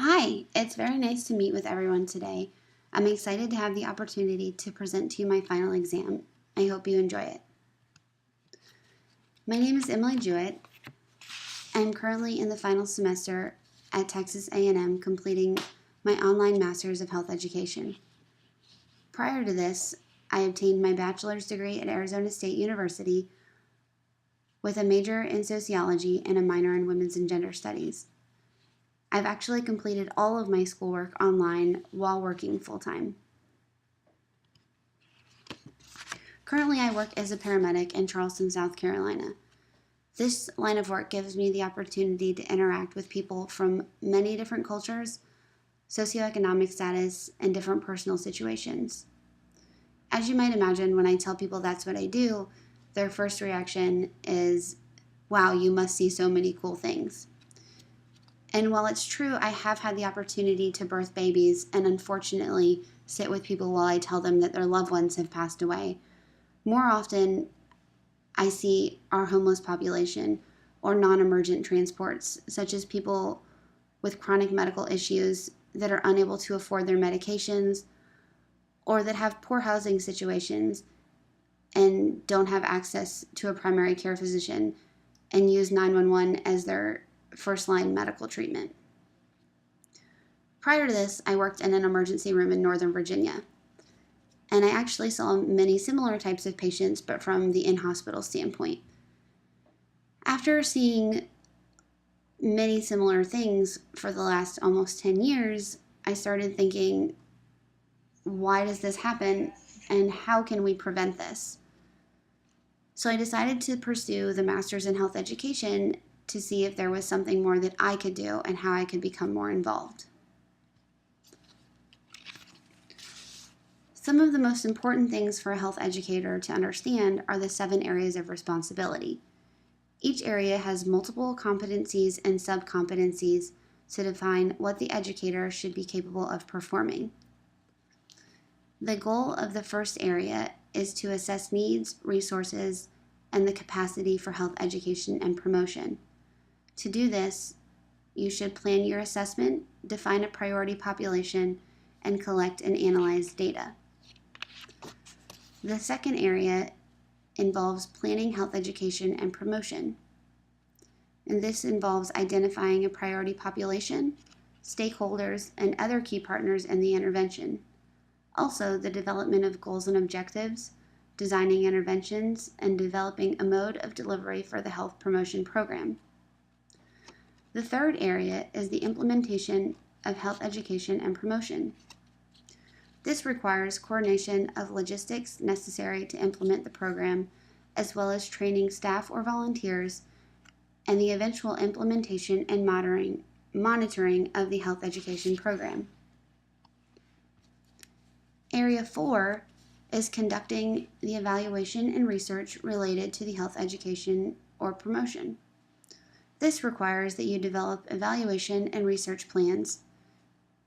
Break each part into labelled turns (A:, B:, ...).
A: Hi, it's very nice to meet with everyone today. I'm excited to have the opportunity to present to you my final exam. I hope you enjoy it. My name is Emily Jewett. I'm currently in the final semester at Texas A&M completing my online Master's of Health Education. Prior to this, I obtained my bachelor's degree at Arizona State University with a major in sociology and a minor in women's and gender studies. I've actually completed all of my schoolwork online while working full-time. Currently, I work as a paramedic in Charleston, South Carolina. This line of work gives me the opportunity to interact with people from many different cultures, socioeconomic status, and different personal situations. As you might imagine, when I tell people that's what I do, their first reaction is, wow, you must see so many cool things. And while it's true, I have had the opportunity to birth babies and unfortunately sit with people while I tell them that their loved ones have passed away. More often, I see our homeless population or non-emergent transports, such as people with chronic medical issues that are unable to afford their medications or that have poor housing situations and don't have access to a primary care physician and use 911 as their first-line medical treatment. Prior to this, I worked in an emergency room in Northern Virginia, and I actually saw many similar types of patients, but from the in-hospital standpoint. After seeing many similar things for the last almost 10 years, I started thinking, why does this happen, and how can we prevent this? So I decided to pursue the Master's in Health Education to see if there was something more that I could do and how I could become more involved. Some of the most important things for a health educator to understand are the 7 areas of responsibility. Each area has multiple competencies and sub-competencies to define what the educator should be capable of performing. The goal of the first area is to assess needs, resources, and the capacity for health education and promotion. To do this, you should plan your assessment, define a priority population, and collect and analyze data. The second area involves planning health education and promotion. And this involves identifying a priority population, stakeholders, and other key partners in the intervention. Also, the development of goals and objectives, designing interventions, and developing a mode of delivery for the health promotion program. The third area is the implementation of health education and promotion. This requires coordination of logistics necessary to implement the program, as well as training staff or volunteers, and the eventual implementation and monitoring of the health education program. Area 4 is conducting the evaluation and research related to the health education or promotion. This requires that you develop evaluation and research plans.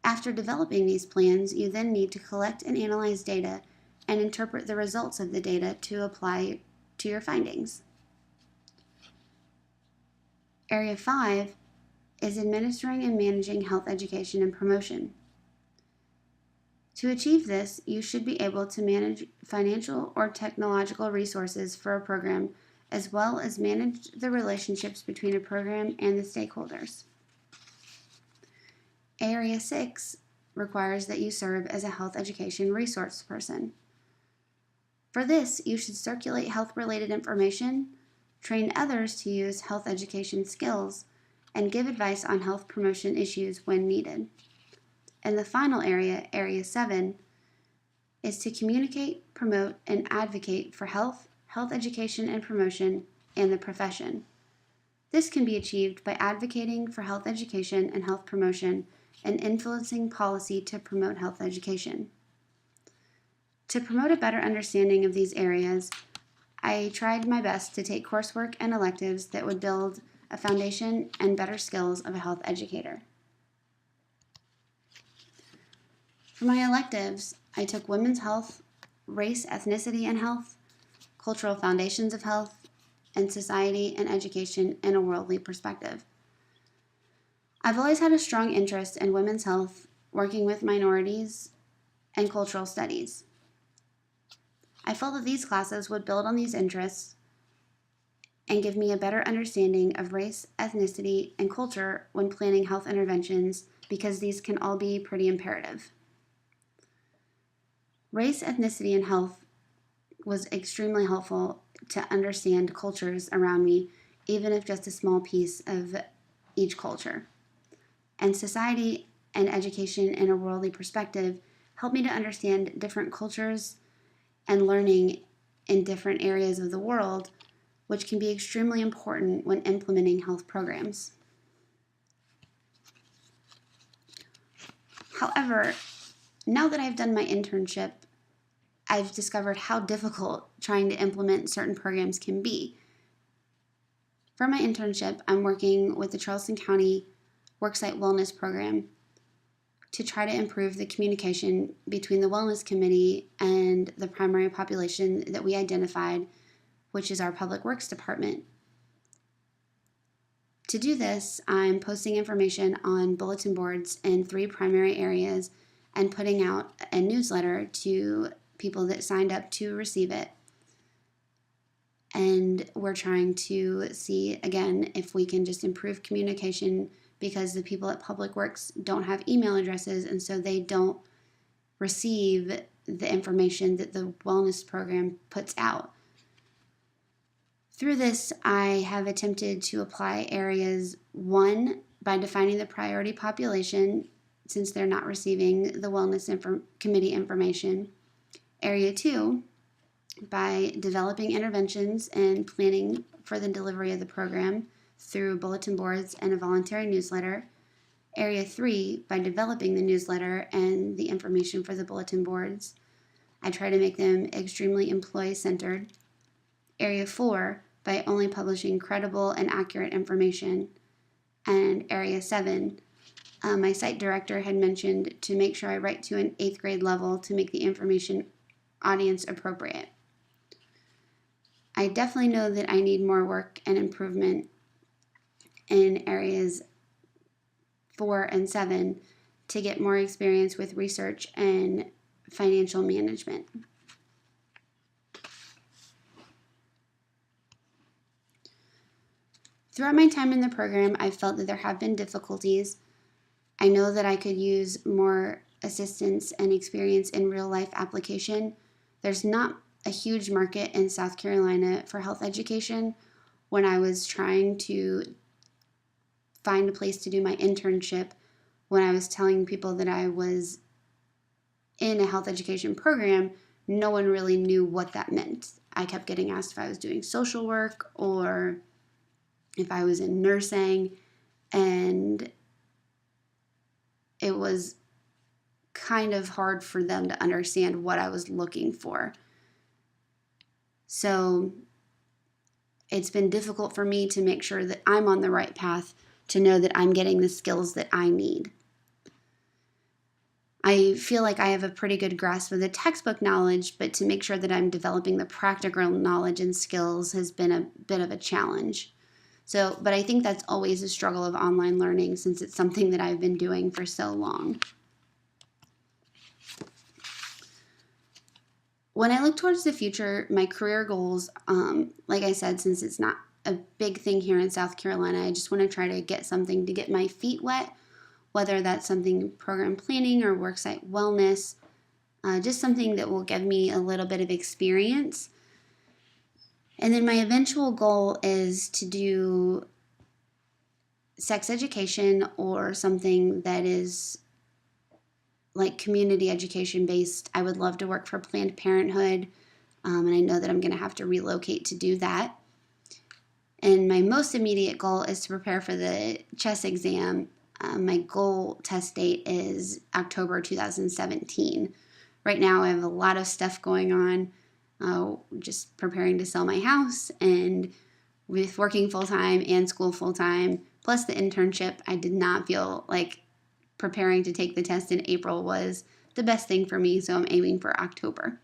A: After developing these plans, you then need to collect and analyze data and interpret the results of the data to apply to your findings. Area 5 is administering and managing health education and promotion. To achieve this, you should be able to manage financial or technological resources for a program, as well as manage the relationships between a program and the stakeholders. Area 6 requires that you serve as a health education resource person. For this, you should circulate health-related information, train others to use health education skills, and give advice on health promotion issues when needed. And the final area, Area 7, is to communicate, promote, and advocate for health education and promotion, and the profession. This can be achieved by advocating for health education and health promotion and influencing policy to promote health education. To promote a better understanding of these areas, I tried my best to take coursework and electives that would build a foundation and better skills of a health educator. For my electives, I took women's health, race, ethnicity, and health, cultural foundations of health, and society and education in a worldly perspective. I've always had a strong interest in women's health, working with minorities, and cultural studies. I felt that these classes would build on these interests and give me a better understanding of race, ethnicity, and culture when planning health interventions, because these can all be pretty imperative. Race, ethnicity, and health was extremely helpful to understand cultures around me, even if just a small piece of each culture. And society and education in a worldly perspective helped me to understand different cultures and learning in different areas of the world, which can be extremely important when implementing health programs. However, now that I've done my internship, I've discovered how difficult trying to implement certain programs can be. For my internship, I'm working with the Charleston County Worksite Wellness Program to try to improve the communication between the Wellness Committee and the primary population that we identified, which is our Public Works Department. To do this, I'm posting information on bulletin boards in 3 primary areas and putting out a newsletter to people that signed up to receive it. And we're trying to see, again, if we can just improve communication, because the people at Public Works don't have email addresses, and so they don't receive the information that the wellness program puts out. Through this, I have attempted to apply areas 1 by defining the priority population, since they're not receiving the wellness committee information. Area 2, by developing interventions and planning for the delivery of the program through bulletin boards and a voluntary newsletter. Area 3, by developing the newsletter and the information for the bulletin boards. I try to make them extremely employee-centered. Area 4, by only publishing credible and accurate information. And Area 7, my site director had mentioned to make sure I write to an 8th grade level to make the information audience appropriate. I definitely know that I need more work and improvement in areas 4 and 7 to get more experience with research and financial management. Throughout my time in the program, I felt that there have been difficulties. I know that I could use more assistance and experience in real-life application. There's not a huge market in South Carolina for health education. When I was trying to find a place to do my internship, when I was telling people that I was in a health education program, no one really knew what that meant. I kept getting asked if I was doing social work or if I was in nursing, and it was kind of hard for them to understand what I was looking for. So it's been difficult for me to make sure that I'm on the right path, to know that I'm getting the skills that I need. I feel like I have a pretty good grasp of the textbook knowledge, but to make sure that I'm developing the practical knowledge and skills has been a bit of a challenge. But I think that's always a struggle of online learning, since it's something that I've been doing for so long. When I look towards the future, my career goals, like I said, since it's not a big thing here in South Carolina, I just want to try to get something to get my feet wet, whether that's something program planning or worksite wellness, just something that will give me a little bit of experience. And then my eventual goal is to do sex education or something that is like community education based. I would love to work for Planned Parenthood, and I know that I'm going to have to relocate to do that. And my most immediate goal is to prepare for the chess exam. My goal test date is October 2017. Right now I have a lot of stuff going on, just preparing to sell my house, and with working full-time and school full-time, plus the internship, I did not feel like preparing to take the test in April was the best thing for me, so I'm aiming for October.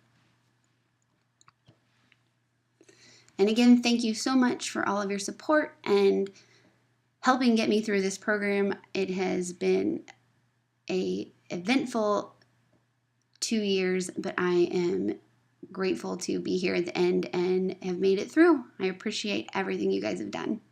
A: And again, thank you so much for all of your support and helping get me through this program. It has been a eventful 2 years, but I am grateful to be here at the end and have made it through. I appreciate everything you guys have done.